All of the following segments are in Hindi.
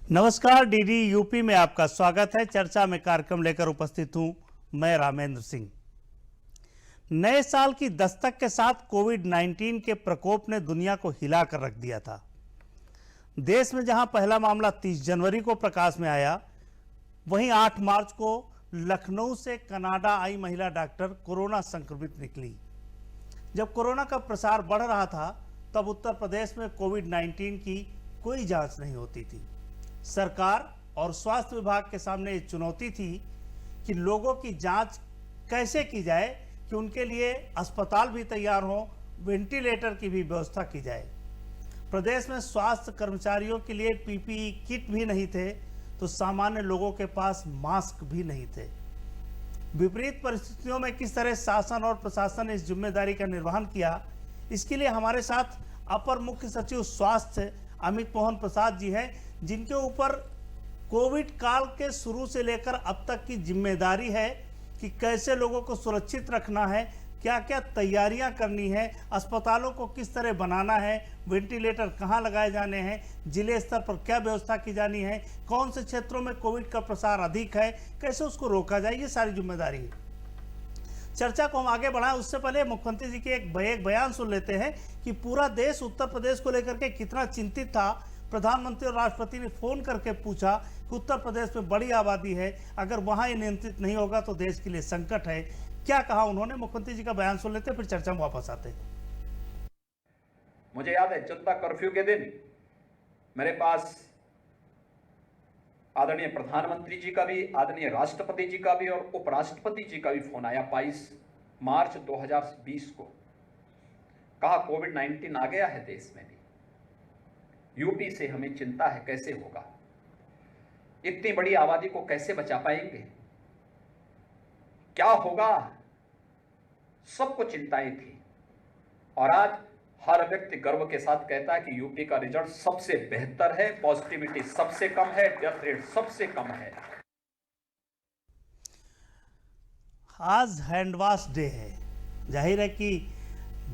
नमस्कार, डीडी यूपी में आपका स्वागत है। चर्चा में कार्यक्रम लेकर उपस्थित हूं मैं रामेंद्र सिंह। नए साल की दस्तक के साथ कोविड-19 के प्रकोप ने दुनिया को हिला कर रख दिया था। देश में जहां पहला मामला 30 जनवरी को प्रकाश में आया, वहीं 8 मार्च को लखनऊ से कनाडा आई महिला डॉक्टर कोरोना संक्रमित निकली। जब कोरोना का प्रसार बढ़ रहा था, तब उत्तर प्रदेश में कोविड-19 की कोई जांच नहीं होती थी। सरकार और स्वास्थ्य विभाग के सामने ये चुनौती थी कि लोगों की जांच कैसे की जाए कि उनके लिए अस्पताल भी तैयार हो, वेंटिलेटर की भी व्यवस्था की जाए। प्रदेश में स्वास्थ्य कर्मचारियों के लिए पीपीई किट भी नहीं थे, तो सामान्य लोगों के पास मास्क भी नहीं थे। विपरीत परिस्थितियों में किस तरह शासन और प्रशासन ने इस जिम्मेदारी का निर्वहन किया, इसके लिए हमारे साथ अपर मुख्य सचिव स्वास्थ्य अमित मोहन प्रसाद जी हैं, जिनके ऊपर कोविड काल के शुरू से लेकर अब तक की जिम्मेदारी है कि कैसे लोगों को सुरक्षित रखना है, क्या क्या तैयारियां करनी है, अस्पतालों को किस तरह बनाना है, वेंटिलेटर कहां लगाए जाने हैं, जिले स्तर पर क्या व्यवस्था की जानी है, कौन से क्षेत्रों में कोविड का प्रसार अधिक है, कैसे उसको रोका जाए, ये सारी जिम्मेदारी है। चर्चा को हम आगे बढ़ाएं उससे पहले मुख्यमंत्री जी के एक बयान सुन लेते हैं कि पूरा देश उत्तर प्रदेश को लेकर के कितना चिंतित था। प्रधानमंत्री और राष्ट्रपति ने फोन करके पूछा कि उत्तर प्रदेश में बड़ी आबादी है, अगर वहां ये नियंत्रित नहीं होगा तो देश के लिए संकट है। क्या कहा उन्होंने, मुख्यमंत्री जी का बयान सुन लेते हैं, फिर चर्चा में वापस आते हैं। मुझे याद है जनता कर्फ्यू के दिन मेरे पास आदरणीय प्रधानमंत्री जी का भी, आदरणीय राष्ट्रपति जी का भी और उपराष्ट्रपति जी का भी फोन आया 22 मार्च 2020 को। कहा कोविड-19 आ गया है देश में भी, यूपी से हमें चिंता है, कैसे होगा, इतनी बड़ी आबादी को कैसे बचा पाएंगे, क्या होगा, सबको चिंताएं थी। और आज हर व्यक्ति गर्व के साथ कहता है कि यूपी का रिजल्ट सबसे बेहतर है, पॉजिटिविटी सबसे कम है, डेथ रेट सबसे कम है। आज हैंड वॉश डे है। जाहिर है कि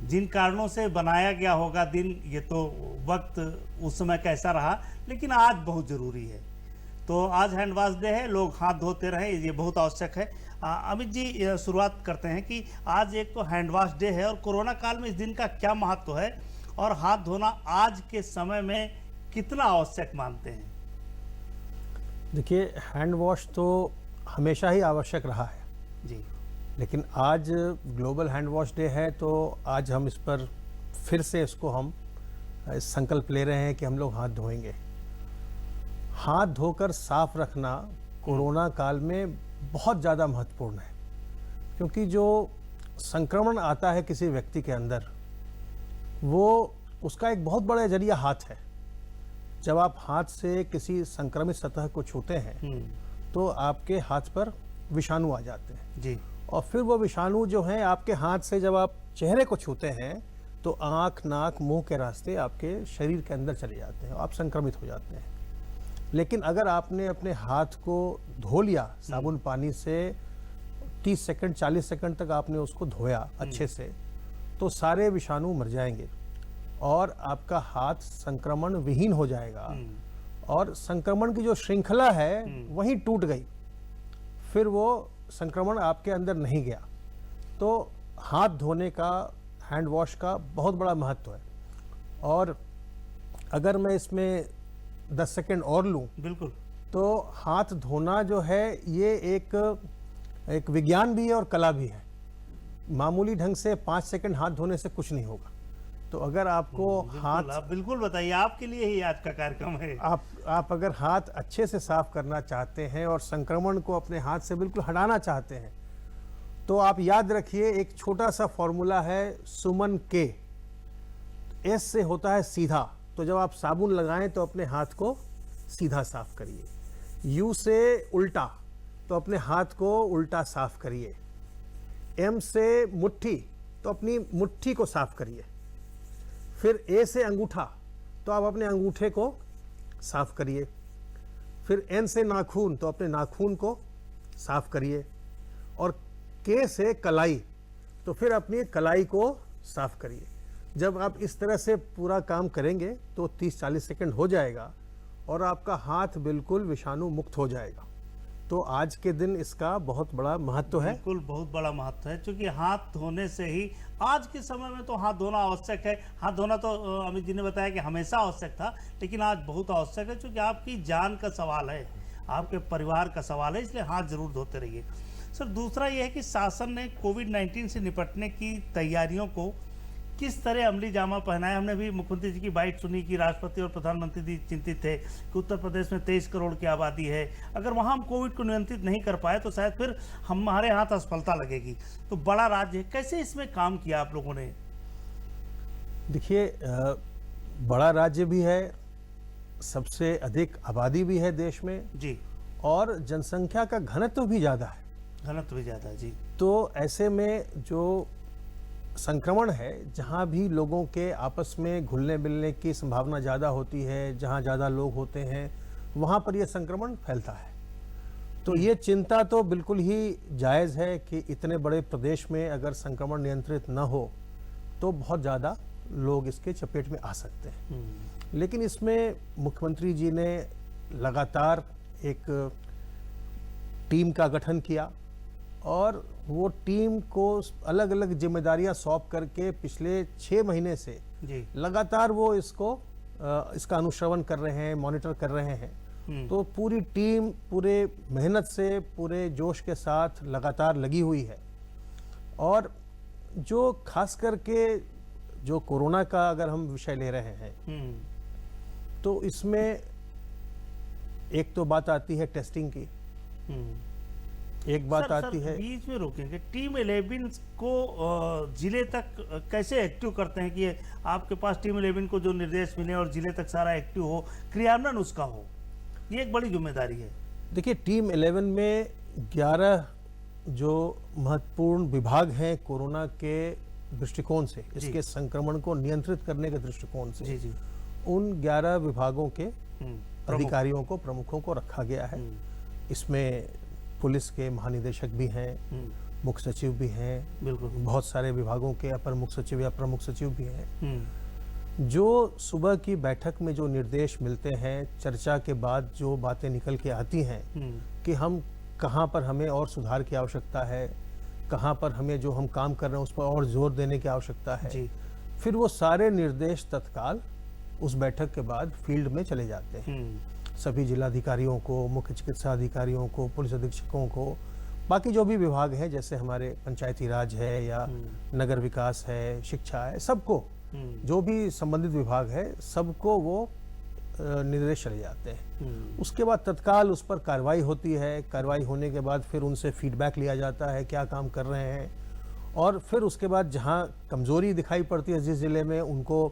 जिन कारणों से बनाया गया होगा दिन, ये तो वक्त उस समय कैसा रहा, लेकिन आज बहुत ज़रूरी है। तो आज हैंड वॉश डे है, लोग हाथ धोते रहे, ये बहुत आवश्यक है। अमित जी, शुरुआत करते हैं कि आज एक तो हैंड वॉश डे है और कोरोना काल में इस दिन का क्या महत्व है और हाथ धोना आज के समय में कितना आवश्यक मानते हैं? देखिए, हैंड वॉश तो हमेशा ही आवश्यक रहा है जी, लेकिन आज ग्लोबल हैंड वॉश डे है, तो आज हम इस पर फिर से इसको हम संकल्प ले रहे हैं कि हम लोग हाथ धोएंगे। हाथ धोकर साफ रखना कोरोना काल में बहुत ज़्यादा महत्वपूर्ण है, क्योंकि जो संक्रमण आता है किसी व्यक्ति के अंदर, वो उसका एक बहुत बड़ा जरिया हाथ है। जब आप हाथ से किसी संक्रमित सतह को छूते हैं तो आपके हाथ पर विषाणु आ जाते हैं जी, और फिर वो विषाणु जो हैं आपके हाथ से जब आप चेहरे को छूते हैं तो आँख, नाक, मुंह के रास्ते आपके शरीर के अंदर चले जाते हैं, आप संक्रमित हो जाते हैं। लेकिन अगर आपने अपने हाथ को धो लिया साबुन पानी से, 30 सेकंड 40 सेकंड तक आपने उसको धोया अच्छे से, तो सारे विषाणु मर जाएंगे और आपका हाथ संक्रमण विहीन हो जाएगा और संक्रमण की जो श्रृंखला है वही टूट गई, फिर वो संक्रमण आपके अंदर नहीं गया। तो हाथ धोने का, हैंड वॉश का बहुत बड़ा महत्व है। और अगर मैं इसमें 10 सेकंड और लूं, बिल्कुल, तो हाथ धोना जो है ये एक विज्ञान भी है और कला भी है। मामूली ढंग से 5 सेकंड हाथ धोने से कुछ नहीं होगा। तो अगर आपको हाथ, आप बिल्कुल बताइए, आपके लिए ही आज का कार्यक्रम है। आप अगर हाथ अच्छे से साफ करना चाहते हैं और संक्रमण को अपने हाथ से बिल्कुल हटाना चाहते हैं, तो आप याद रखिए, एक छोटा सा फॉर्मूला है सुमन के। एस से होता है सीधा, तो जब आप साबुन लगाएं तो अपने हाथ को सीधा साफ करिए। यू से उल्टा, तो अपने हाथ को उल्टा साफ करिए। एम से मुट्ठी, तो अपनी मुट्ठी को साफ करिए। फिर ए से अंगूठा, तो आप अपने अंगूठे को साफ करिए। फिर एन से नाखून, तो अपने नाखून को साफ करिए। और के से कलाई, तो फिर अपनी कलाई को साफ करिए। जब आप इस तरह से पूरा काम करेंगे तो 30-40 सेकंड हो जाएगा और आपका हाथ बिल्कुल विषाणु मुक्त हो जाएगा। तो आज के दिन इसका बहुत बड़ा महत्व है। बिल्कुल बहुत बड़ा महत्व है, क्योंकि हाथ धोने से ही आज के समय में तो हाथ धोना आवश्यक है। हाथ धोना तो अमित जी ने बताया कि हमेशा आवश्यक था, लेकिन आज बहुत आवश्यक है, क्योंकि आपकी जान का सवाल है, आपके परिवार का सवाल है, इसलिए हाथ जरूर धोते रहिए। सर, दूसरा यह है कि शासन ने कोविड-19 से निपटने की तैयारियों को किस तरह अमली जामा पहनाया। हमने भी मुख्यमंत्री जी की बाइट सुनी कि राष्ट्रपति और प्रधानमंत्री जी चिंतित थे कि उत्तर प्रदेश में 23 करोड़ की आबादी है, अगर वहाँ हम कोविड को नियंत्रित नहीं कर पाए तो शायद फिर हमारे हाथ असफलता लगेगी। तो बड़ा राज्य है, कैसे इसमें काम किया आप लोगों ने? देखिए, बड़ा राज्य भी है, सबसे अधिक आबादी भी है देश में जी, और जनसंख्या का घनत्व भी ज़्यादा है। घनत्व भी ज़्यादा है जी। तो ऐसे में जो संक्रमण है, जहाँ भी लोगों के आपस में घुलने मिलने की संभावना ज़्यादा होती है, जहाँ ज़्यादा लोग होते हैं, वहाँ पर यह संक्रमण फैलता है। तो ये चिंता तो बिल्कुल ही जायज़ है कि इतने बड़े प्रदेश में अगर संक्रमण नियंत्रित न हो तो बहुत ज़्यादा लोग इसके चपेट में आ सकते हैं। लेकिन इसमें मुख्यमंत्री जी ने लगातार एक टीम का गठन किया और वो टीम को अलग अलग जिम्मेदारियां सौंप करके पिछले 6 महीने से जी, लगातार वो इसका अनुश्रवण कर रहे हैं, मॉनिटर कर रहे हैं। तो पूरी टीम पूरे मेहनत से, पूरे जोश के साथ लगातार लगी हुई है। और जो खास करके जो कोरोना का अगर हम विषय ले रहे हैं, तो इसमें एक तो बात आती है टेस्टिंग की, एक बात आती है। बीच में रोकेंगे, टीम 11 को जिले तक कैसे एक्टिव करते हैं कि आपके पास टीम 11 को जो निर्देश मिले और जिले तक सारा एक्टिव हो, क्रियान्वयन उसका हो, ये एक बड़ी जिम्मेदारी है। देखिए, टीम 11 में 11 जो महत्वपूर्ण विभाग हैं कोरोना के दृष्टिकोण से, इसके संक्रमण को नियंत्रित करने के दृष्टिकोण से, जी, उन 11 विभागों के अधिकारियों को, प्रमुखों को रखा गया है। इसमें पुलिस के महानिदेशक भी हैं, मुख्य सचिव भी हैं, बिल्कुल, बहुत सारे विभागों के अपर मुख्य सचिव या प्रमुख सचिव भी हैं। जो सुबह की बैठक में जो निर्देश मिलते हैं, चर्चा के बाद जो बातें निकल के आती हैं कि हम कहाँ पर हमें और सुधार की आवश्यकता है, कहाँ पर हमें जो हम काम कर रहे हैं उस पर और जोर देने की आवश्यकता है जी। फिर वो सारे निर्देश तत्काल उस बैठक के बाद फील्ड में चले जाते हैं। सभी जिलाधिकारियों को, मुख्य चिकित्सा अधिकारियों को, पुलिस अधीक्षकों को, बाकी जो भी विभाग हैं, जैसे हमारे पंचायती राज है या नगर विकास है, शिक्षा है, सबको जो भी संबंधित विभाग है सबको वो निर्देश चले जाते हैं। उसके बाद तत्काल उस पर कार्रवाई होती है। कार्रवाई होने के बाद फिर उनसे फीडबैक लिया जाता है, क्या काम कर रहे हैं, और फिर उसके बाद जहां कमजोरी दिखाई पड़ती है जिस जिले में, उनको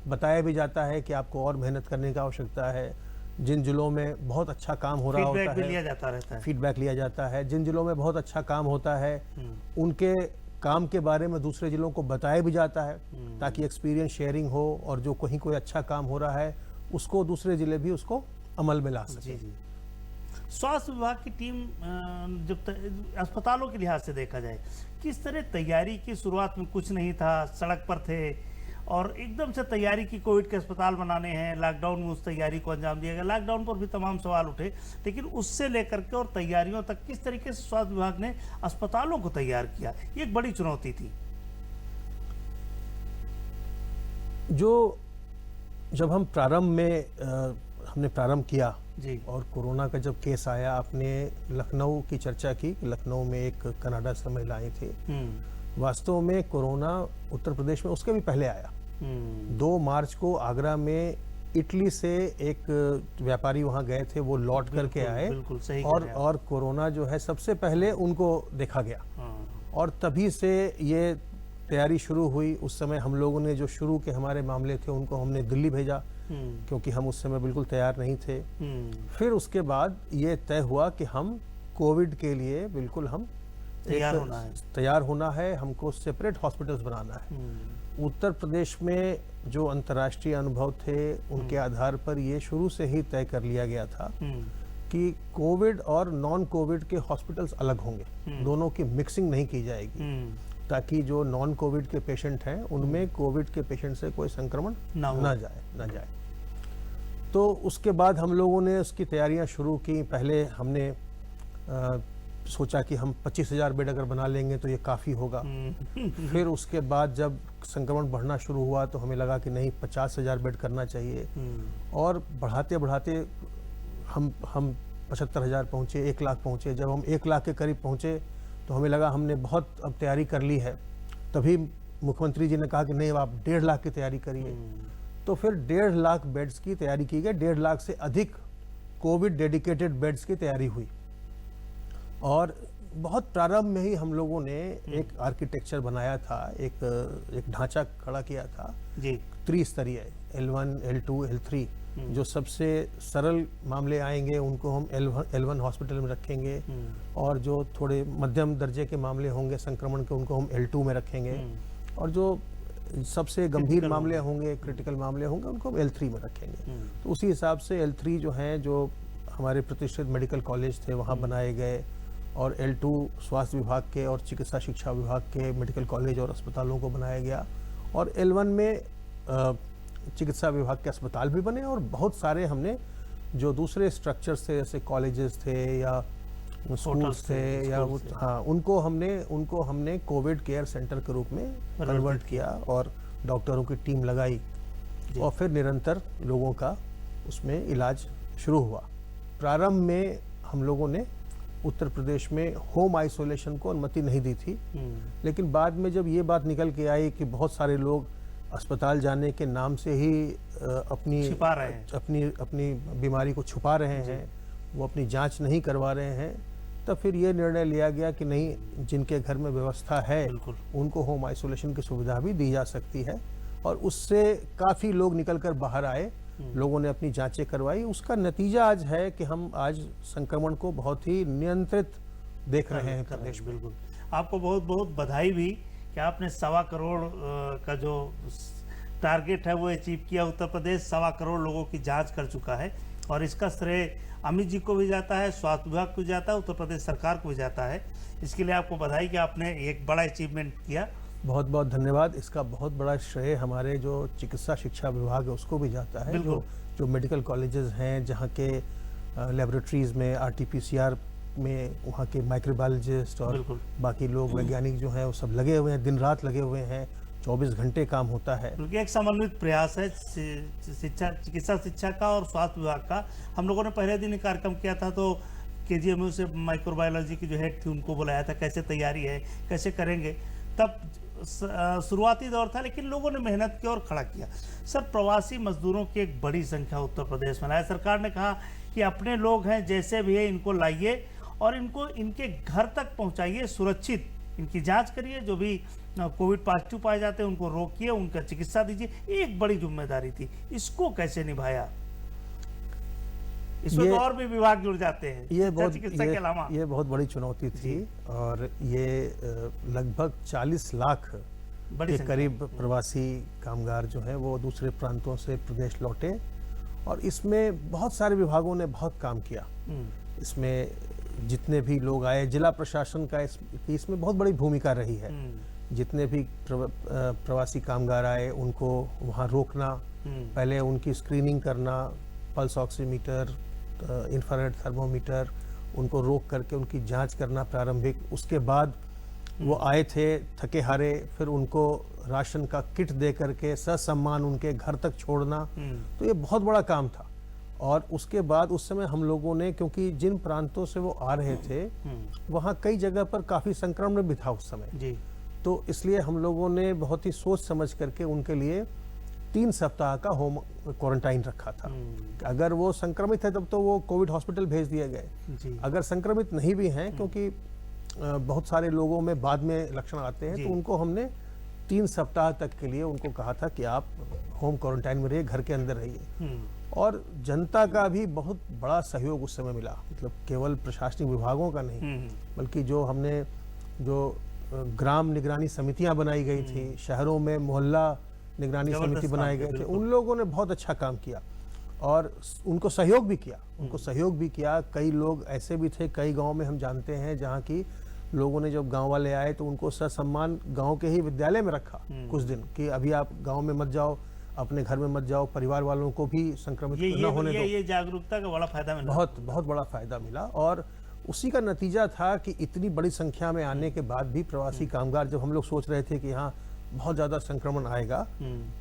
बताया भी जाता है कि आपको और मेहनत करने की आवश्यकता है। जिन जिलों में बहुत अच्छा काम हो रहा होता है, फीडबैक लिया जाता रहता है। फीडबैक लिया जाता है। जिन जिलों में बहुत अच्छा काम होता है उनके काम के बारे में दूसरे जिलों को बताया भी जाता है, ताकि एक्सपीरियंस शेयरिंग हो, और जो कहीं कोई अच्छा काम हो रहा है उसको दूसरे जिले भी उसको अमल में ला सके। जी। स्वास्थ्य विभाग की टीम जब अस्पतालों के लिहाज से देखा जाए, किस तरह तैयारी की? शुरुआत में कुछ नहीं था, सड़क पर थे, और एकदम से तैयारी की, कोविड के अस्पताल बनाने हैं, लॉकडाउन में उस तैयारी को अंजाम दिया गया। लॉकडाउन पर भी तमाम सवाल उठे, लेकिन उससे लेकर के और तैयारियों तक किस तरीके से स्वास्थ्य विभाग ने अस्पतालों को तैयार किया, ये एक बड़ी चुनौती थी। जब हम प्रारंभ में हमने प्रारंभ किया जी, और कोरोना का जब केस आया, आपने लखनऊ की चर्चा की। लखनऊ में एक कनाडा से महिला आई थी। वास्तव में कोरोना उत्तर प्रदेश में उसके भी पहले आया। 2 मार्च को आगरा में इटली से एक व्यापारी वहां गए थे, वो लौट करके आए, बिल्कुल सही और कोरोना जो है सबसे पहले उनको देखा गया। और तभी से ये तैयारी शुरू हुई। उस समय हम लोगों ने जो शुरू के हमारे मामले थे उनको हमने दिल्ली भेजा, क्योंकि हम उस समय बिल्कुल तैयार नहीं थे। फिर उसके बाद ये तय हुआ कि हम कोविड के लिए बिल्कुल हम तैयार होना है, हमको सेपरेट हॉस्पिटल्स बनाना है। उत्तर प्रदेश में जो अंतर्राष्ट्रीय अनुभव थे उनके आधार पर ये शुरू से ही तय कर लिया गया था कि कोविड और नॉन कोविड के हॉस्पिटल्स अलग होंगे, दोनों की मिक्सिंग नहीं की जाएगी, ताकि जो नॉन कोविड के पेशेंट हैं उनमें कोविड के पेशेंट से कोई संक्रमण ना जाए। तो उसके बाद हम लोगों ने उसकी तैयारियां शुरू की। पहले हमने सोचा कि हम 25,000 बेड अगर बना लेंगे तो ये काफ़ी होगा। फिर उसके बाद जब संक्रमण बढ़ना शुरू हुआ तो हमें लगा कि नहीं, 50,000 बेड करना चाहिए। और बढ़ाते बढ़ाते हम 75,000 पहुँचे, 1 लाख पहुँचे। जब हम 1 लाख के करीब पहुँचे तो हमें लगा हमने बहुत अब तैयारी कर ली है। तभी मुख्यमंत्री जी ने कहा कि नहीं, अब आप 1.5 लाख की तैयारी करिए। तो फिर 1.5 लाख बेड्स की तैयारी की गई। 1.5 लाख से अधिक कोविड डेडिकेटेड बेड्स की तैयारी हुई। और बहुत प्रारंभ में ही हम लोगों ने एक आर्किटेक्चर बनाया था, एक ढांचा खड़ा किया था जी, त्रिस्तरीय, L1, L2, L3। जो सबसे सरल मामले आएंगे उनको हम L1 हॉस्पिटल में रखेंगे, और जो थोड़े मध्यम दर्जे के मामले होंगे संक्रमण के उनको हम L2 में रखेंगे, और जो सबसे गंभीर मामले होंगे, क्रिटिकल मामले होंगे, उनको हम L3 में रखेंगे। तो उसी हिसाब से L3 जो हैं, जो हमारे प्रतिष्ठित मेडिकल कॉलेज थे वहाँ बनाए गए, और L2 स्वास्थ्य विभाग के और चिकित्सा शिक्षा विभाग के मेडिकल कॉलेज और अस्पतालों को बनाया गया। और L1 में चिकित्सा विभाग के अस्पताल भी बने, और बहुत सारे हमने जो दूसरे स्ट्रक्चर्स थे, जैसे कॉलेजेस थे या स्कूल्स थे या हाँ, उनको हमने कोविड केयर सेंटर के रूप में कन्वर्ट किया, और डॉक्टरों की टीम लगाई, और फिर निरंतर लोगों का उसमें इलाज शुरू हुआ। प्रारंभ में हम लोगों ने उत्तर प्रदेश में होम आइसोलेशन को अनुमति नहीं दी थी, लेकिन बाद में जब ये बात निकल के आई कि बहुत सारे लोग अस्पताल जाने के नाम से ही अपनी बीमारी को छुपा रहे हैं, वो अपनी जांच नहीं करवा रहे हैं, तब फिर ये निर्णय लिया गया कि नहीं, जिनके घर में व्यवस्था है उनको होम आइसोलेशन की सुविधा भी दी जा सकती है। और उससे काफ़ी लोग निकल कर बाहर आए, लोगों ने अपनी जांचें करवाई। उसका नतीजा आज है कि हम आज संक्रमण को बहुत ही नियंत्रित देख रहे हैं प्रदेश में। बिल्कुल, आपको बहुत बहुत बधाई भी कि आपने 1.25 करोड़ का जो टारगेट है वो अचीव किया। उत्तर प्रदेश 1.25 करोड़ लोगों की जांच कर चुका है, और इसका श्रेय अमित जी को भी जाता है, स्वास्थ्य विभाग को भी जाता है, उत्तर प्रदेश सरकार को भी जाता है। इसके लिए आपको बधाई कि आपने एक बड़ा अचीवमेंट किया। बहुत बहुत धन्यवाद। इसका बहुत बड़ा श्रेय हमारे जो चिकित्सा शिक्षा विभाग है उसको भी जाता है, जो मेडिकल कॉलेजेस हैं, जहाँ के लेबोरेटरीज में RT-PCR में वहाँ के माइक्रोबायोलॉजिस्ट और बाकी लोग वैज्ञानिक जो हैं वो सब लगे हुए हैं, दिन रात लगे हुए हैं, 24 घंटे काम होता है। क्योंकि एक समन्वित प्रयास है चिकित्सा शिक्षा का और स्वास्थ्य विभाग का। हम लोगों ने पहले दिन कार्यक्रम किया था, तो KGMU से माइक्रोबायोलॉजी की जो हेड थी उनको बुलाया था, कैसे तैयारी है, कैसे करेंगे। तब शुरुआती दौर था, लेकिन लोगों ने मेहनत की और खड़ा किया। सर, प्रवासी मजदूरों की एक बड़ी संख्या उत्तर प्रदेश में है। सरकार ने कहा कि अपने लोग हैं, जैसे भी है इनको लाइए और इनको इनके घर तक पहुंचाइए, सुरक्षित इनकी जांच करिए, जो भी कोविड पॉजिटिव पाए जाते हैं उनको रोकिए, उनका चिकित्सा दीजिए। एक बड़ी जिम्मेदारी थी, इसको कैसे निभाया? इसमें तो और भी विभाग जुड़ जाते हैं, चिकित्सा के अलावा। ये बहुत बड़ी चुनौती थी, और ये लगभग 40 लाख के करीब प्रवासी कामगार जो हैं वो दूसरे प्रांतों से प्रदेश लौटे, और इसमें बहुत सारे विभागों ने बहुत काम किया। इसमें जितने भी लोग आए, जिला प्रशासन का इसमें बहुत बड़ी भूमिका रही है। जितने भी प्रवासी कामगार आए उनको वहाँ रोकना, पहले उनकी स्क्रीनिंग करना, पल्स ऑक्सीमीटर, इंफ्रारेड थर्मोमीटर, उनको रोक करके उनकी जांच करना प्रारंभिक। उसके बाद वो आए थे थके हारे, फिर उनको राशन का किट दे करके ससम्मान उनके घर तक छोड़ना, तो ये बहुत बड़ा काम था। और उसके बाद उस समय हम लोगों ने, क्योंकि जिन प्रांतों से वो आ रहे थे वहाँ कई जगह पर काफ़ी संक्रमण भी था उस समय जी, तो इसलिए हम लोगों ने बहुत ही सोच समझ करके उनके लिए 3 सप्ताह का होम क्वारंटाइन रखा था। अगर वो संक्रमित है तब तो वो कोविड हॉस्पिटल भेज दिए गए। अगर संक्रमित नहीं भी हैं, क्योंकि बहुत सारे लोगों में बाद में लक्षण आते हैं, तो उनको हमने 3 सप्ताह तक के लिए उनको कहा था कि आप होम क्वारंटाइन में रहिए, घर के अंदर रहिए। और जनता का भी बहुत बड़ा सहयोग उस समय मिला, मतलब केवल प्रशासनिक विभागों का नहीं, बल्कि जो ग्राम निगरानी समितियां बनाई गई थी, शहरों में मोहल्ला निगरानी समिति बनाए गए थे, उन लोगों ने बहुत अच्छा काम किया और उनको सहयोग भी किया। कई लोग ऐसे भी थे, कई गांव में हम जानते हैं जहां की लोगों ने, जब गांव वाले आए तो उनको ससम्मान गांव के ही विद्यालय में रखा कुछ दिन, कि अभी आप गांव में मत जाओ, अपने घर में मत जाओ, परिवार वालों को भी संक्रमित न होने दो। ये जागरूकता का बड़ा फायदा मिला। बहुत बड़ा फायदा मिला और उसी का नतीजा था कि इतनी बड़ी संख्या में आने के बाद भी प्रवासी कामगार, जब हम लोग सोच रहे थे कि यहाँ बहुत ज़्यादा संक्रमण आएगा,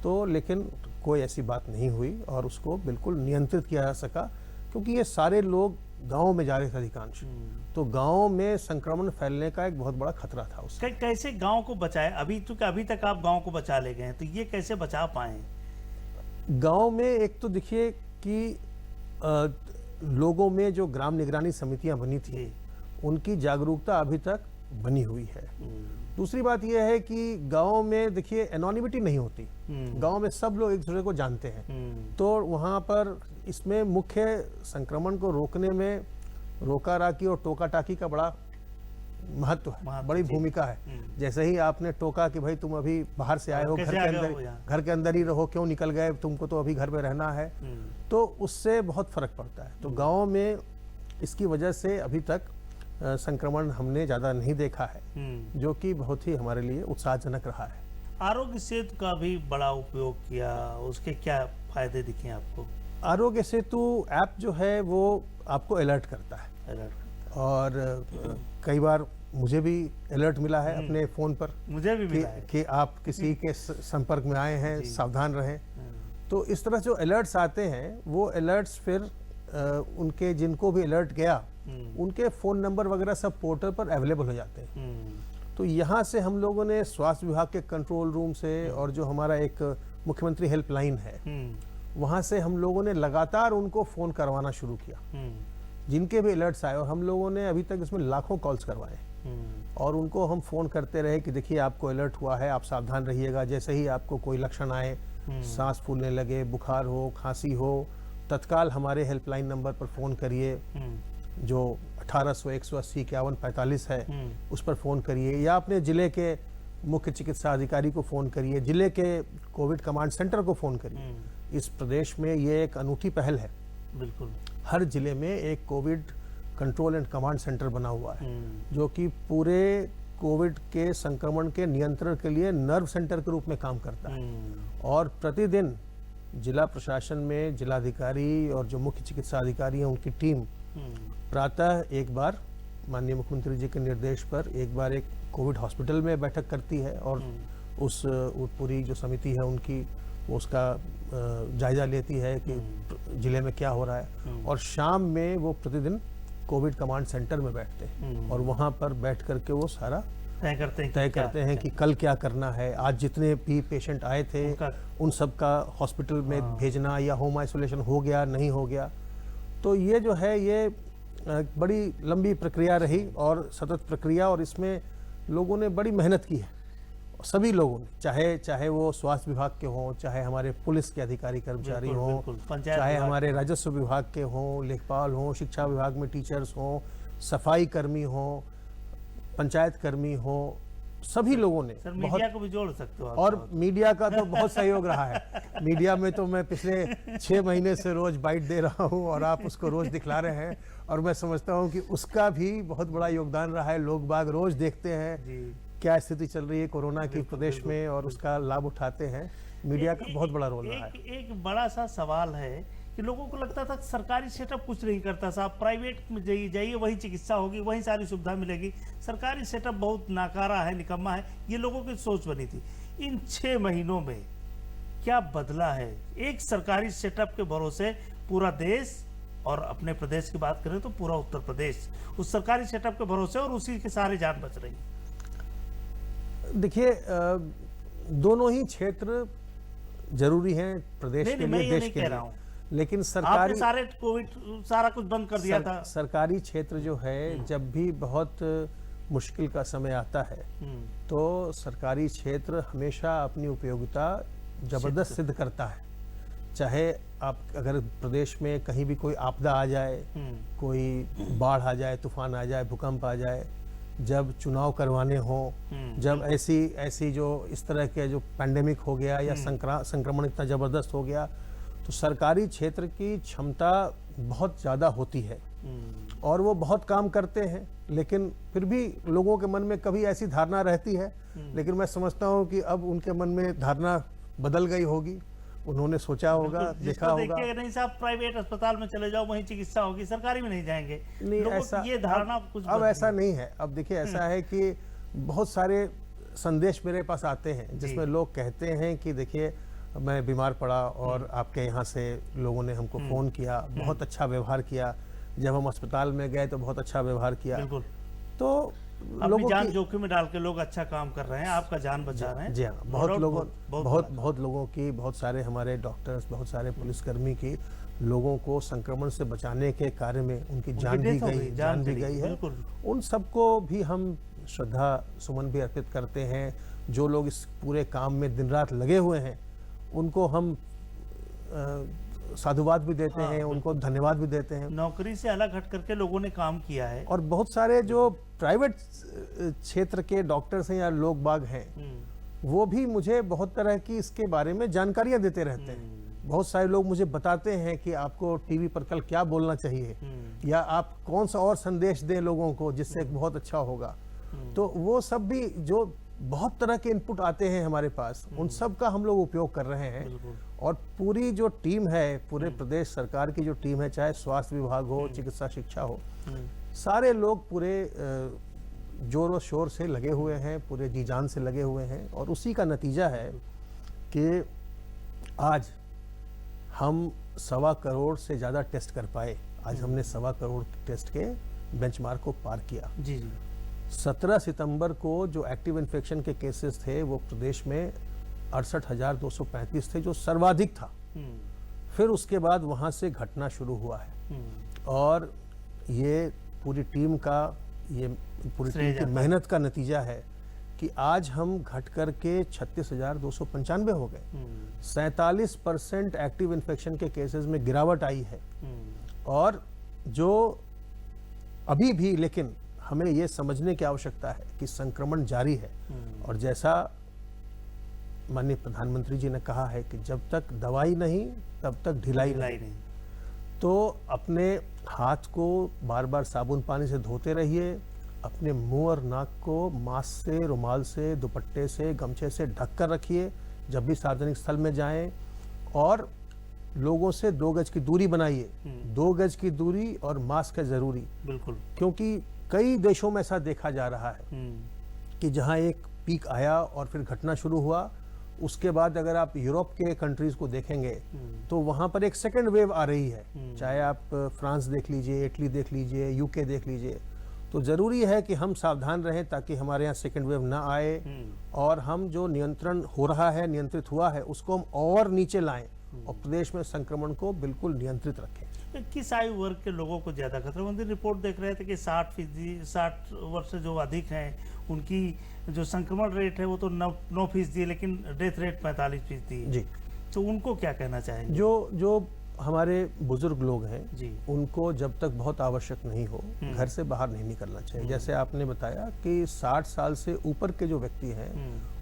तो लेकिन कोई ऐसी बात नहीं हुई और उसको बिल्कुल नियंत्रित किया जा सका, क्योंकि ये सारे लोग गाँव में जा रहे थे अधिकांश। तो गाँव में संक्रमण फैलने का एक बहुत बड़ा खतरा था उससे। कैसे गाँव को बचाए? अभी तक आप गाँव को बचा ले गए हैं, तो ये कैसे बचा पाए? गांव में एक तो देखिए कि लोगों में जो ग्राम निगरानी समितियां बनी थी, उनकी जागरूकता अभी तक बनी हुई है। दूसरी बात यह है कि गांव में देखिए एनोनिमिटी नहीं होती, गांव में सब लोग एक दूसरे को जानते हैं, तो वहां पर इसमें मुख्य संक्रमण को रोकने में रोका राकी और टोका टाकी का बड़ा महत्व है, बड़ी भूमिका है। जैसे ही आपने टोका कि भाई तुम अभी बाहर से आए हो, घर के अंदर ही रहो, क्यों निकल गए, तुमको तो अभी घर में रहना है, तो उससे बहुत फर्क पड़ता है। तो गांव में इसकी वजह से अभी तक संक्रमण हमने ज़्यादा नहीं देखा है, जो कि बहुत ही हमारे लिए उत्साहजनक रहा है। आरोग्य सेतु का भी बड़ा उपयोग किया, उसके क्या फायदे दिखे आपको? आरोग्य सेतु ऐप जो है वो आपको अलर्ट करता है, और कई बार मुझे भी अलर्ट मिला है अपने फ़ोन पर, मुझे भी मिला है कि आप किसी के संपर्क में आए हैं, सावधान रहें। तो इस तरह जो अलर्ट्स आते हैं, वो अलर्ट्स फिर उनके जिनको भी अलर्ट गया, उनके फ़ोन नंबर वगैरह सब पोर्टल पर अवेलेबल हो जाते हैं। तो यहाँ से हम लोगों ने स्वास्थ्य विभाग के कंट्रोल रूम से, और जो हमारा एक मुख्यमंत्री हेल्पलाइन है, वहाँ से हम लोगों ने लगातार उनको फ़ोन करवाना शुरू किया, जिनके भी अलर्ट्स आए, और हम लोगों ने अभी तक इसमें लाखों कॉल्स करवाए, और उनको हम फ़ोन करते रहे कि देखिए आपको अलर्ट हुआ है, आप सावधान रहिएगा। जैसे ही आपको कोई लक्षण आए, सांस फूलने लगे, बुखार हो, खांसी हो, तत्काल हमारे हेल्पलाइन नंबर पर फ़ोन करिए, जो 1800 180 51 45 है, उस पर फ़ोन करिए, या अपने ज़िले के मुख्य चिकित्सा अधिकारी को फ़ोन करिए, ज़िले के कोविड कमांड सेंटर को फ़ोन करिए। इस प्रदेश में ये एक अनूठी पहल है, बिल्कुल हर जिले में एक Covid control and command centre बना हुआ है, जो कि पूरे कोविड के संक्रमण के नियंत्रण के लिए नर्व सेंटर के रूप में काम करता है। और प्रतिदिन जिला प्रशासन में जिलाधिकारी और जो मुख्य चिकित्सा अधिकारी हैं, उनकी टीम प्रातः एक बार माननीय मुख्यमंत्री जी के निर्देश पर एक बार एक कोविड हॉस्पिटल में बैठक करती है, और उस पूरी जो समिति है उनकी, वो उसका जायजा लेती है कि जिले में क्या हो रहा है, और शाम में वो प्रतिदिन कोविड कमांड सेंटर में बैठते हैं, और वहाँ पर बैठ करके वो सारा तय करते हैं कि कल क्या करना है, आज जितने भी पेशेंट आए थे उन सब का हॉस्पिटल में भेजना, या होम आइसोलेशन हो गया नहीं हो गया। तो ये जो है ये बड़ी लंबी प्रक्रिया रही और सतत प्रक्रिया, और इसमें लोगों ने बड़ी मेहनत की है, सभी लोगों ने, चाहे वो स्वास्थ्य विभाग के हों, चाहे हमारे पुलिस के अधिकारी कर्मचारी हों, चाहे हमारे राजस्व विभाग के हों, लेखपाल हों, शिक्षा विभाग में टीचर्स हों, सफाई कर्मी हों, पंचायत कर्मी हों, सभी लोगों ने सर, मीडिया को भी जोड़ सकते हो आप। और मीडिया का तो बहुत सहयोग रहा है। मीडिया में तो मैं पिछले 6 महीने से रोज बाइट दे रहा हूं, और आप उसको रोज दिखला रहे हैं, और मैं समझता हूं कि उसका भी बहुत बड़ा योगदान रहा है। लोग बाग रोज देखते हैं क्या स्थिति चल रही है कोरोना की प्रदेश में, और उसका लाभ उठाते हैं। मीडिया का बहुत बड़ा रोल रहा है। एक बड़ा सा सवाल है कि लोगों को लगता था सरकारी सेटअप कुछ नहीं करता साहब, प्राइवेट में जाइए वही चिकित्सा होगी, वही सारी सुविधा मिलेगी, सरकारी सेटअप बहुत नाकारा है, निकम्मा है, ये लोगों की सोच बनी थी। इन 6 महीनों में क्या बदला है? एक सरकारी सेटअप के भरोसे पूरा देश, और अपने प्रदेश की बात करें तो पूरा उत्तर प्रदेश उस सरकारी सेटअप के भरोसे, और उसी के सारे जान बच रही है। देखिए, दोनों ही क्षेत्र जरूरी हैं प्रदेश के लिए, देश के लिए, लेकिन सरकारी सारे कोविड सारा कुछ बंद कर दिया था। सरकारी क्षेत्र जो है, जब भी बहुत मुश्किल का समय आता है, तो सरकारी क्षेत्र हमेशा अपनी उपयोगिता जबरदस्त सिद्ध करता है। चाहे आप अगर प्रदेश में कहीं भी कोई आपदा आ जाए, कोई बाढ़ आ जाए, तूफान आ जाए, भूकंप आ जाए, जब चुनाव करवाने हों, जब ऐसी जो इस तरह के जो पैंडेमिक हो गया या संक्रमण इतना ज़बरदस्त हो गया, तो सरकारी क्षेत्र की क्षमता बहुत ज़्यादा होती है, और वो बहुत काम करते हैं। लेकिन फिर भी लोगों के मन में कभी ऐसी धारणा रहती है, लेकिन मैं समझता हूँ कि अब उनके मन में धारणा बदल गई होगी, उन्होंने सोचा होगा, बिल्कुल, देखा जिसको होगा। देखिए नहीं साहब प्राइवेट अस्पताल में चले जाओ वहीं चिकित्सा होगी, सरकारी में नहीं जाएंगे। नहीं, लोगों ऐसा की ये धारणा अब कुछ अब बदली ऐसा है। नहीं है। अब देखिए ऐसा है कि बहुत सारे संदेश मेरे पास आते हैं जिसमें लोग कहते हैं कि देखिए मैं बीमार पड़ा और आपके यहाँ से लोगों ने हमको फ़ोन किया, बहुत अच्छा व्यवहार किया, जब हम अस्पताल में गए तो बहुत अच्छा व्यवहार किया। बिल्कुल, तो अपनी लोगों जान की, जोखिम में डाल के लोग अच्छा काम कर रहे हैं, आपका जान बचा रहे हैं। जी हाँ, No बहुत doubt, लोगों बहुत बहुत लोगों की, बहुत सारे हमारे डॉक्टर्स, बहुत सारे पुलिसकर्मी की लोगों को संक्रमण से बचाने के कार्य में उनकी जान भी death हो गई, गई, जान भी चली गई है। बिल्कुल। उन सबको भी हम श्रद्धा सुमन भी अर्पित करते हैं। जो लोग इस पूरे काम में दिन रात लगे हुए हैं उनको हम साधुवाद भी देते हैं, उनको धन्यवाद भी देते हैं। नौकरी से अलग हट करके लोगों ने काम किया है। और बहुत सारे जो प्राइवेट क्षेत्र के डॉक्टर्स हैं या लोग बाग हैं, वो भी मुझे बहुत तरह की इसके बारे में जानकारियां देते रहते हैं। बहुत सारे लोग मुझे बताते हैं कि आपको टीवी पर कल क्या बोलना चाहिए, या आप कौन सा और संदेश दें लोगों को जिससे बहुत अच्छा होगा। तो वो सब भी जो बहुत तरह के इनपुट आते हैं हमारे पास, उन सब का हम लोग उपयोग कर रहे हैं। और पूरी जो टीम है, पूरे प्रदेश सरकार की जो टीम है, चाहे स्वास्थ्य विभाग हो, चिकित्सा शिक्षा हो, सारे लोग पूरे जोरों शोर से लगे हुए हैं, पूरे जी जान से लगे हुए हैं। और उसी का नतीजा है कि आज हम 1.25 करोड़ से ज़्यादा टेस्ट कर पाए। आज हमने 1.25 करोड़ टेस्ट के बेंचमार्क को पार किया। जी जी 17 सितंबर को जो एक्टिव इन्फेक्शन के केसेस थे वो प्रदेश में 68,235 थे, जो सर्वाधिक था। फिर उसके बाद वहाँ से घटना शुरू हुआ है। और ये पूरी टीम का, ये पूरी टीम की मेहनत का नतीजा है कि आज हम घट करके 36,295 हो गए। 47% एक्टिव इन्फेक्शन के केसेस में गिरावट आई है। और जो अभी भी, लेकिन हमें ये समझने की आवश्यकता है कि संक्रमण जारी है। और जैसा माननीय प्रधानमंत्री जी ने कहा है कि जब तक दवाई नहीं तब तक ढिलाई नहीं। तो अपने हाथ को बार बार साबुन पानी से धोते रहिए, अपने मुंह और नाक को मास्क से, रुमाल से, दुपट्टे से, गमछे से ढक कर रखिए जब भी सार्वजनिक स्थल में जाएं। और लोगों से 2 गज की दूरी बनाइए। 2 गज की दूरी और मास्क है जरूरी। बिल्कुल, क्योंकि कई देशों में ऐसा देखा जा रहा है कि जहां एक पीक आया और फिर घटना शुरू हुआ, उसके बाद अगर आप यूरोप के कंट्रीज को देखेंगे तो वहां पर एक सेकेंड वेव आ रही है। चाहे आप फ्रांस देख लीजिए, इटली देख लीजिए, यूके देख लीजिए। तो जरूरी है कि हम सावधान रहें ताकि हमारे यहाँ सेकेंड वेव ना आए, और हम जो नियंत्रण हो रहा है, नियंत्रित हुआ है, उसको हम और नीचे लाएं और प्रदेश में संक्रमण को बिल्कुल नियंत्रित रखें। किस आयु वर्ग के लोगों को ज्यादा खतरा? मंदिर रिपोर्ट देख रहे थे कि 60 वर्ष से जो अधिक हैं उनकी जो संक्रमण रेट है वो तो 9% है, लेकिन डेथ रेट 45% है। जी, तो उनको क्या कहना चाहेंगे? जो हमारे बुजुर्ग लोग हैं जी उनको जब तक बहुत आवश्यक नहीं हो घर से बाहर नहीं निकलना चाहिए। जैसे आपने बताया कि 60 साल से ऊपर के जो व्यक्ति हैं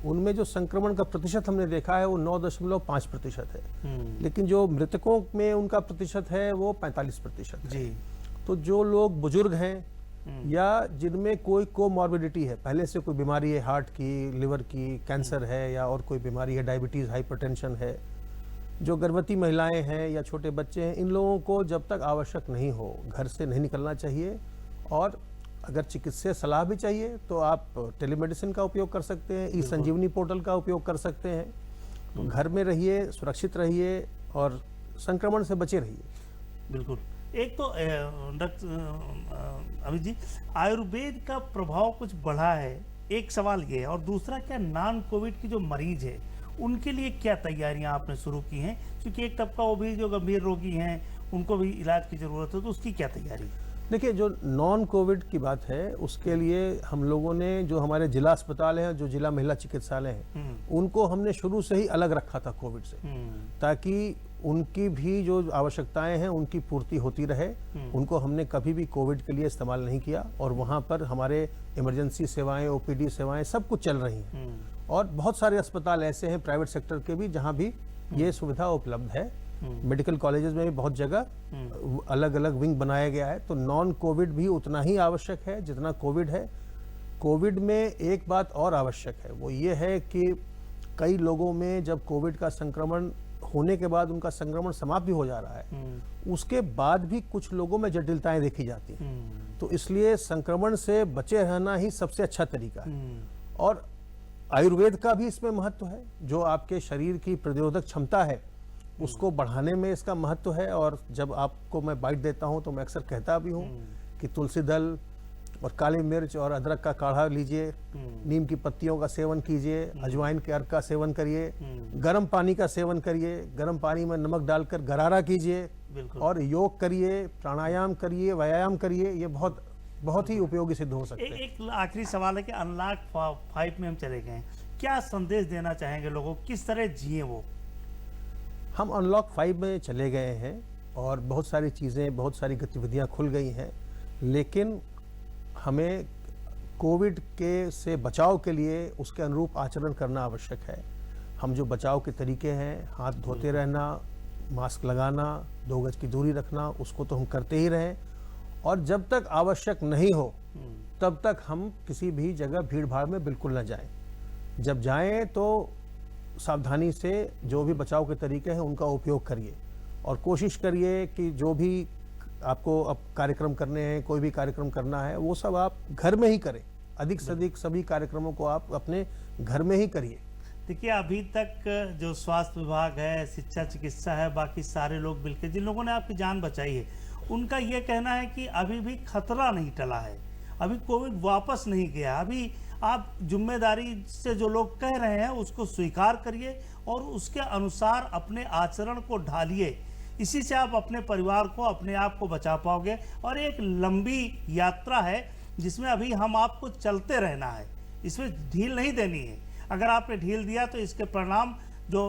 उनमें जो संक्रमण का प्रतिशत हमने देखा है वो 9.5% है, लेकिन जो मृतकों में उनका प्रतिशत है वो 45% है। जी तो जो लोग बुजुर्ग हैं या जिनमें कोई कोमॉर्बिडिटी है, पहले से कोई बीमारी है, हार्ट की, लिवर की, कैंसर है, या और कोई बीमारी है, डायबिटीज, हाइपरटेंशन है, जो गर्भवती महिलाएं हैं या छोटे बच्चे हैं, इन लोगों को जब तक आवश्यक नहीं हो घर से नहीं निकलना चाहिए। और अगर चिकित्सीय सलाह भी चाहिए तो आप टेलीमेडिसिन का उपयोग कर सकते हैं, ई संजीवनी पोर्टल का उपयोग कर सकते हैं। तो घर में रहिए, सुरक्षित रहिए और संक्रमण से बचे रहिए। बिल्कुल। एक तो अमित जी, आयुर्वेद का प्रभाव कुछ बढ़ा है, एक सवाल ये है, और दूसरा क्या नॉन कोविड की जो मरीज है उनके लिए क्या तैयारियां आपने शुरू की हैं? क्योंकि एक तबका वो भी जो गंभीर रोगी हैं उनको भी इलाज की जरूरत है, तो उसकी क्या तैयारी? देखिए, जो नॉन कोविड की बात है उसके लिए हम लोगों ने जो हमारे जिला अस्पताल हैं, जो जिला महिला चिकित्सालय हैं, उनको हमने शुरू से ही अलग रखा था कोविड से, ताकि उनकी भी जो आवश्यकताएं हैं उनकी पूर्ति होती रहे। उनको हमने कभी भी कोविड के लिए इस्तेमाल नहीं किया, और वहाँ पर हमारे इमरजेंसी सेवाएं, ओपीडी सेवाएं सब कुछ चल रही हैं। और बहुत सारे अस्पताल ऐसे हैं प्राइवेट सेक्टर के भी जहाँ भी ये सुविधा उपलब्ध है। मेडिकल कॉलेजेस में भी बहुत जगह अलग अलग विंग बनाया गया है। तो नॉन कोविड भी उतना ही आवश्यक है जितना कोविड है। कोविड में एक बात और आवश्यक है, वो ये है कि कई लोगों में जब कोविड का संक्रमण होने के बाद उनका संक्रमण समाप्त भी हो जा रहा है, उसके बाद भी कुछ लोगों में जटिलताएं देखी जाती हैं। तो इसलिए संक्रमण से बचे रहना ही सबसे अच्छा तरीका है। और आयुर्वेद का भी इसमें महत्व है, जो आपके शरीर की प्रतिरोधक क्षमता है उसको बढ़ाने में इसका महत्व है। और जब आपको मैं बाइट देता हूं तो मैं अक्सर कहता भी हूं कि तुलसी दल और काली मिर्च और अदरक का काढ़ा लीजिए, नीम की पत्तियों का सेवन कीजिए, अजवाइन के अर्क का सेवन करिए, गर्म पानी का सेवन करिए, गर्म पानी में नमक डालकर गरारा कीजिए और योग करिए, प्राणायाम करिए, व्यायाम करिए। ये बहुत ही उपयोगी सिद्ध हो सकते हैं। एक आखिरी सवाल है कि अनलॉक 5 में हम चले गए हैं, क्या संदेश देना चाहेंगे लोगों को, किस तरह जिए वो? हम अनलॉक 5 में चले गए हैं और बहुत सारी चीज़ें, बहुत सारी गतिविधियां खुल गई हैं, लेकिन हमें कोविड के से बचाव के लिए उसके अनुरूप आचरण करना आवश्यक है। हम जो बचाव के तरीके हैं, हाथ धोते रहना, मास्क लगाना, 2 गज की दूरी रखना, उसको तो हम करते ही रहें। और जब तक आवश्यक नहीं हो तब तक हम किसी भी जगह भीड़ भाड़ में बिल्कुल न जाएं। जब जाएं तो सावधानी से जो भी बचाव के तरीके हैं उनका उपयोग करिए और कोशिश करिए कि जो भी आपको अब कार्यक्रम करने हैं, कोई भी कार्यक्रम करना है, वो सब आप घर में ही करें। अधिक से अधिक सभी कार्यक्रमों को आप अपने घर में ही करिए। देखिए, अभी तक जो स्वास्थ्य विभाग है, शिक्षा चिकित्सा है, बाकी सारे लोग मिलकर जिन लोगों ने आपकी जान बचाई है, उनका ये कहना है कि अभी भी खतरा नहीं टला है, अभी कोविड वापस नहीं गया। अभी आप जिम्मेदारी से जो लोग कह रहे हैं उसको स्वीकार करिए और उसके अनुसार अपने आचरण को ढालिए। इसी से आप अपने परिवार को, अपने आप को बचा पाओगे। और एक लंबी यात्रा है जिसमें अभी हम आपको चलते रहना है, इसमें ढील नहीं देनी है। अगर आपने ढील दिया तो इसके परिणाम जो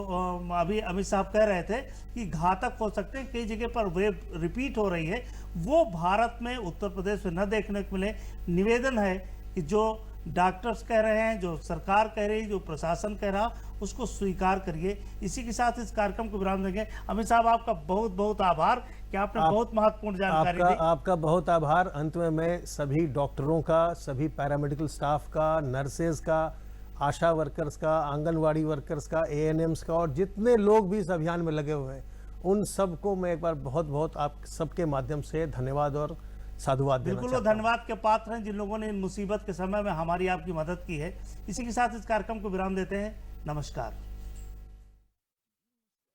अभी अमित साहब कह रहे थे कि घातक हो सकते हैं, कई जगह पर वेव रिपीट हो रही है, वो भारत में, उत्तर प्रदेश में न देखने को मिले। निवेदन है कि जो डॉक्टर्स कह रहे हैं, जो सरकार कह रही है, जो प्रशासन कह रहा, उसको स्वीकार करिए। इसी के साथ इस कार्यक्रम को विराम देंगे। अमित साहब, आपका बहुत बहुत आभार कि आपने बहुत महत्वपूर्ण जानकारी दी। आपका बहुत आभार। अंत में मैं सभी डॉक्टरों का, सभी पैरामेडिकल स्टाफ का, नर्सेज का, आशा वर्कर्स का, आंगनवाड़ी वर्कर्स का, ANMs का और जितने लोग भी इस अभियान में लगे हुए हैं, उन सबको मैं एक बार बहुत बहुत आप सबके माध्यम से धन्यवाद और साधुवाद देना चाहता हूं। बिल्कुल, वो धन्यवाद के पात्र हैं जिन लोगों ने इन मुसीबत के समय में हमारी आपकी मदद की है। इसी के साथ इस कार्यक्रम को विराम देते हैं। नमस्कार।